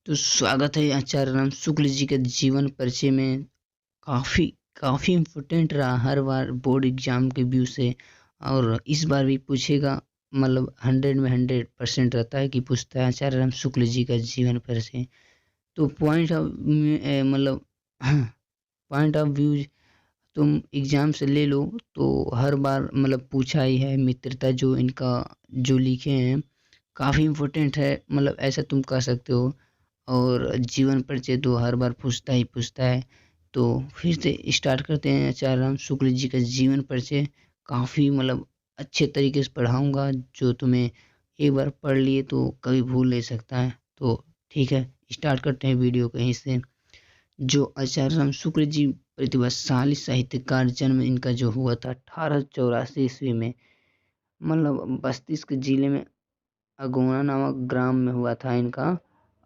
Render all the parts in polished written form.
तो स्वागत है आचार्य राम शुक्ल जी के जीवन परिचय में। काफ़ी काफ़ी इम्पोर्टेंट रहा हर बार बोर्ड एग्जाम के व्यू से। और इस बार भी पूछेगा, मतलब 100 में 100% रहता है कि पूछता है आचार्य राम शुक्ल जी का जीवन परिचय। तो पॉइंट ऑफ मतलब पॉइंट ऑफ व्यू तुम एग्जाम से ले लो तो हर बार मतलब पूछा ही है। मित्रता जो इनका जो लिखे हैं काफ़ी इम्पोर्टेंट है, मतलब ऐसा तुम कह सकते हो। और जीवन परिचय तो हर बार पूछता ही पूछता है। तो फिर से स्टार्ट करते हैं आचार्य राम शुक्ल जी का जीवन परिचय। काफ़ी मतलब अच्छे तरीके से पढ़ाऊँगा, जो तुम्हें एक बार पढ़ लिए तो कभी भूल नहीं सकता है। तो ठीक है, स्टार्ट करते हैं वीडियो कहीं से। जो आचार्य राम शुक्ल जी प्रतिभाशाली साहित्यकार, जन्म इनका जो हुआ था 1884 ईस्वी में, मतलब बस्तीस के जिले में अगोना नामक ग्राम में हुआ था इनका।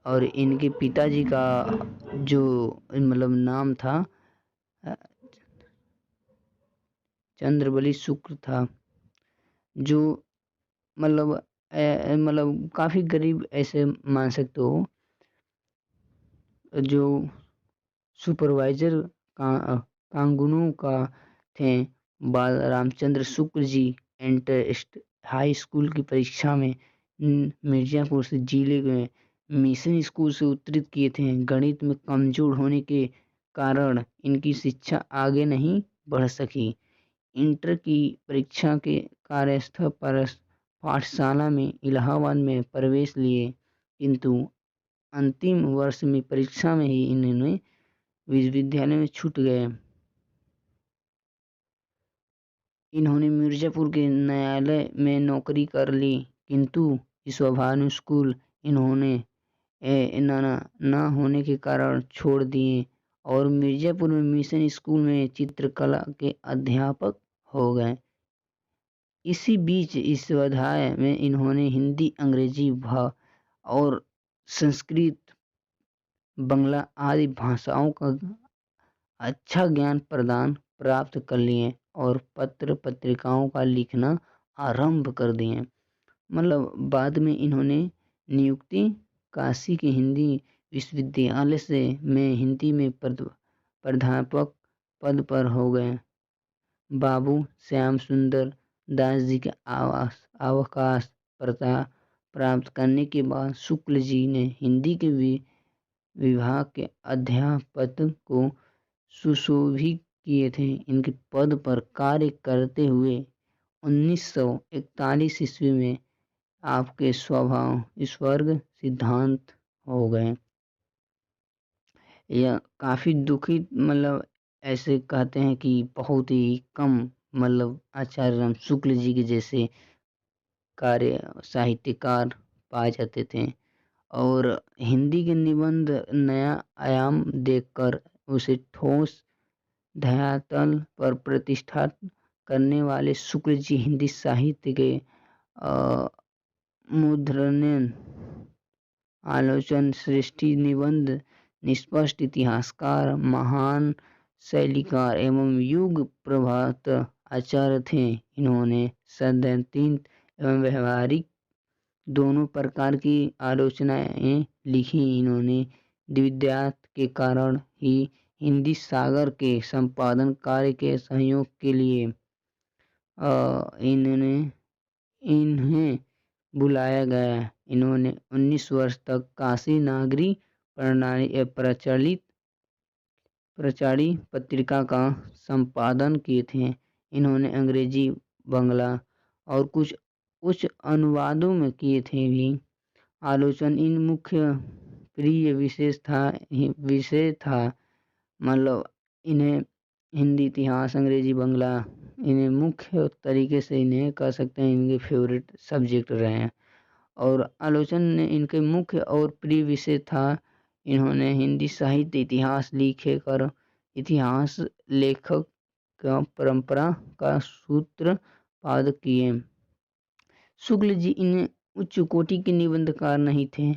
और इनके पिताजी का जो मतलब नाम था अ, चंद्रबली शुक्र था। जो मतलब मतलब काफ़ी गरीब ऐसे मान सकते हो। जो सुपरवाइजर कांगुनों का थे। बाल Ramchandra Shukla ji inter high school की परीक्षा में मिर्जापुर से जिले में मिशन स्कूल से उत्तीर्ण किए थे। गणित में कमजोर होने के कारण इनकी शिक्षा आगे नहीं बढ़ सकी। इंटर की परीक्षा के कार्यस्थल पर पाठशाला में इलाहाबाद में प्रवेश लिए, किंतु अंतिम वर्ष में परीक्षा में ही इन्होंने विश्वविद्यालय में छूट गए। इन्होंने मिर्जापुर के न्यायालय में नौकरी कर ली, किंतु स्वाभानुकूल इन्होंने न होने के कारण छोड़ दिए और मिर्जापुर में मिशन स्कूल में चित्रकला के अध्यापक हो गए। इसी बीच इस अध्याय में इन्होंने हिंदी, अंग्रेजी और संस्कृत, बंगला आदि भाषाओं का अच्छा ज्ञान प्रदान प्राप्त कर लिए और पत्र पत्रिकाओं का लिखना आरंभ कर दिए। मतलब बाद में इन्होंने नियुक्ति काशी के हिंदी विश्वविद्यालय से में हिंदी में प्राध्यापक पद पर हो गए। बाबू श्याम सुंदर दास जी के अवकाश प्राप्त करने के बाद शुक्ल जी ने हिंदी के विभाग के अध्यापक को सुशोभित किए थे। इनके पद पर कार्य करते हुए 1941 ईस्वी में आपके स्वभाव स्वर्ग सिद्धांत हो गए। यह काफ़ी दुखित, मतलब ऐसे कहते हैं कि बहुत ही कम, मतलब आचार्य राम शुक्ल जी के जैसे कार्य साहित्यकार पाए जाते थे। और हिंदी के निबंध नया आयाम देखकर उसे ठोस धरातल पर प्रतिष्ठा करने वाले शुक्ल जी हिंदी साहित्य के मुद्रण, आलोचन, सृष्टि, निबंध, निष्पक्ष इतिहासकार, महान शैलीकार एवं युग प्रभात आचार्य थे। इन्होंने सैद्धांतिक एवं व्यवहारिक दोनों प्रकार की आलोचनाएं लिखी। इन्होंने द्विविद्यात के कारण ही हिंदी सागर के संपादन कार्य के सहयोग के लिए इन्होंने इन्हें बुलाया गया। इन्होंने 19 वर्ष तक काशी नागरी प्रणाली प्रचारी पत्रिका का संपादन किए थे। इन्होंने अंग्रेजी, बंगला और कुछ उच्च अनुवादों में किए थे भी। आलोचन इन मुख्य प्रिय विषय था। मतलब इन्हें हिंदी, इतिहास, अंग्रेजी, बंगला, इन्हें मुख्य तरीके से इन्हें कह सकते हैं इनके फेवरेट सब्जेक्ट रहे हैं। और आलोचन ने इनके मुख्य और प्रिय विषय था। इन्होंने हिंदी साहित्य इतिहास लिखे कर इतिहास लेखक का परंपरा का सूत्रपात किए। शुक्ल जी इन उच्च कोटि के निबंधकार नहीं थे,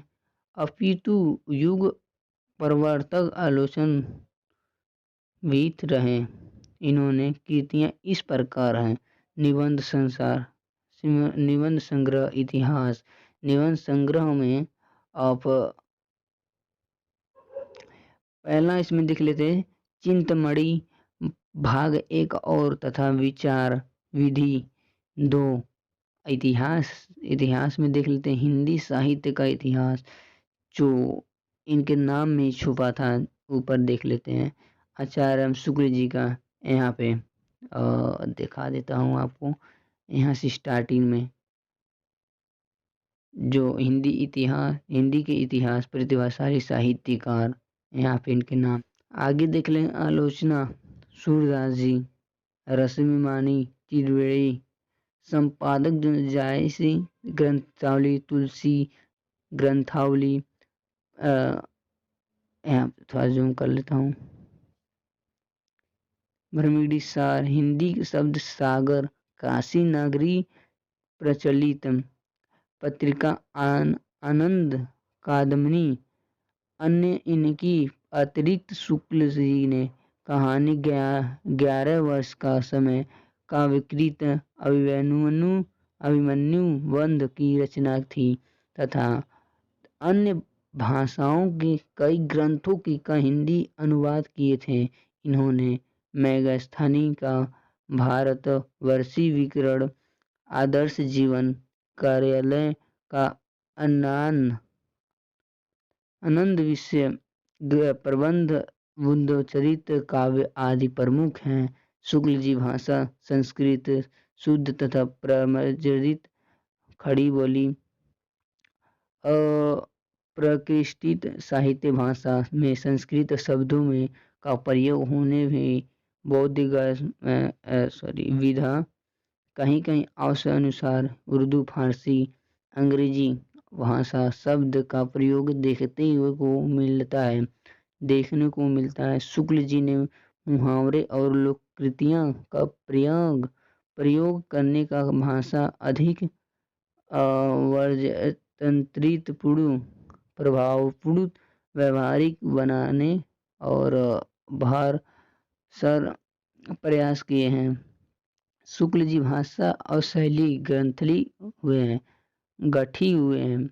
अपितु युग प्रवर्तक आलोचन विद रहे। इन्होंने कृतियां इस प्रकार हैं: निबंध संसार, निबंध संग्रह, इतिहास। निबंध संग्रह में आप पहला इसमें देख लेते हैं, चिंतमणि भाग 1 और तथा विचार विधि 2। इतिहास इतिहास में देख लेते हैं, हिंदी साहित्य का इतिहास जो इनके नाम में छुपा था, ऊपर देख लेते हैं। आचार्य राम शुक्ल जी का यहाँ पे दिखा देता हूँ आपको, यहाँ से स्टार्टिंग में जो हिंदी के इतिहास प्रतिभाशाली साहित्यकार, यहाँ पे इनके नाम। आगे देख लें, आलोचना सूरदास जी, रश्मि मानी त्रिवेणी, संपादक जायसी ग्रंथावली, तुलसी ग्रंथावली, यहाँ थोड़ा जूम कर लेता हूँ, भ्रमिडी सार, हिंदी शब्द सागर, काशी नागरी प्रचलित, पत्रिका आनंद कादम्बनी। अन्य इनकी अतिरिक्त शुक्ल जी ने कहानी 11 वर्ष का समय का विकृत अभिमन्यु बंध की रचना थी तथा अन्य भाषाओं के कई ग्रंथों का हिंदी अनुवाद किए थे। इन्होंने मेगास्थनी का भारतवर्षी विकरण, आदर्श जीवन, कार्यालय का आनंद विषय प्रबंध, बुद्धचरित्र काव्य आदि प्रमुख हैं। शुक्ल जी भाषा संस्कृत शुद्ध तथा प्रमार्जित, खड़ी बोली, प्रकृष्टित साहित्य भाषा में संस्कृत शब्दों में का प्रयोग होने भी बौद्धिक विधा, कहीं कहीं आवश्यक अनुसार उर्दू, फारसी, अंग्रेजी भाषा शब्द का प्रयोग देखने को मिलता है। शुक्ल जी ने मुहावरे और लोककृतियाँ का प्रयोग करने का भाषा अधिक वर्जतंत्रितपूर्ण, प्रभावपूर्ण, व्यवहारिक बनाने और भार सर प्रयास किए हैं। शुक्ल जी भाषा और शैली गठी हुए हैं।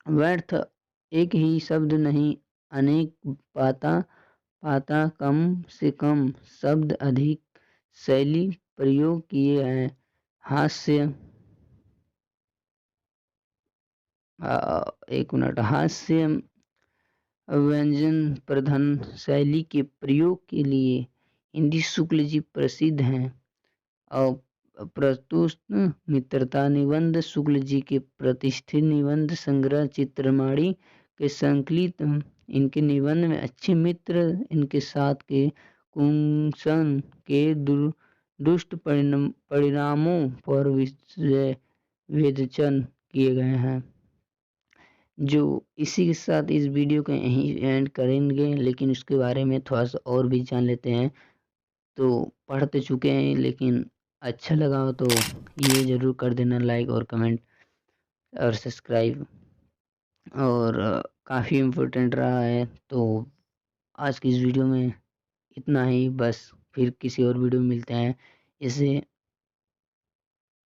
व्यर्थ एक ही शब्द नहीं, अनेक पाता कम से कम शब्द अधिक शैली प्रयोग किए हैं। हास्य हास्य व्यंजन प्रधान शैली के प्रयोग के लिए हिंदी शुक्ल जी प्रसिद्ध हैं। और प्रस्तुत मित्रता निबंध शुक्ल जी के प्रतिष्ठित निबंध संग्रह चित्रमाणी के संकलित। इनके निबंध में अच्छे मित्र इनके साथ के कुंसन के दुष्ट परिणामों पर विवेचन किए गए हैं। जो इसी के साथ इस वीडियो को यहीं एंड करेंगे, लेकिन उसके बारे में थोड़ा सा और भी जान लेते हैं। तो पढ़ तो चुके हैं, लेकिन अच्छा लगा हो तो ये ज़रूर कर देना, लाइक और कमेंट और सब्सक्राइब। और काफ़ी इम्पोर्टेंट रहा है। तो आज की इस वीडियो में इतना ही बस, फिर किसी और वीडियो में मिलते हैं। इसे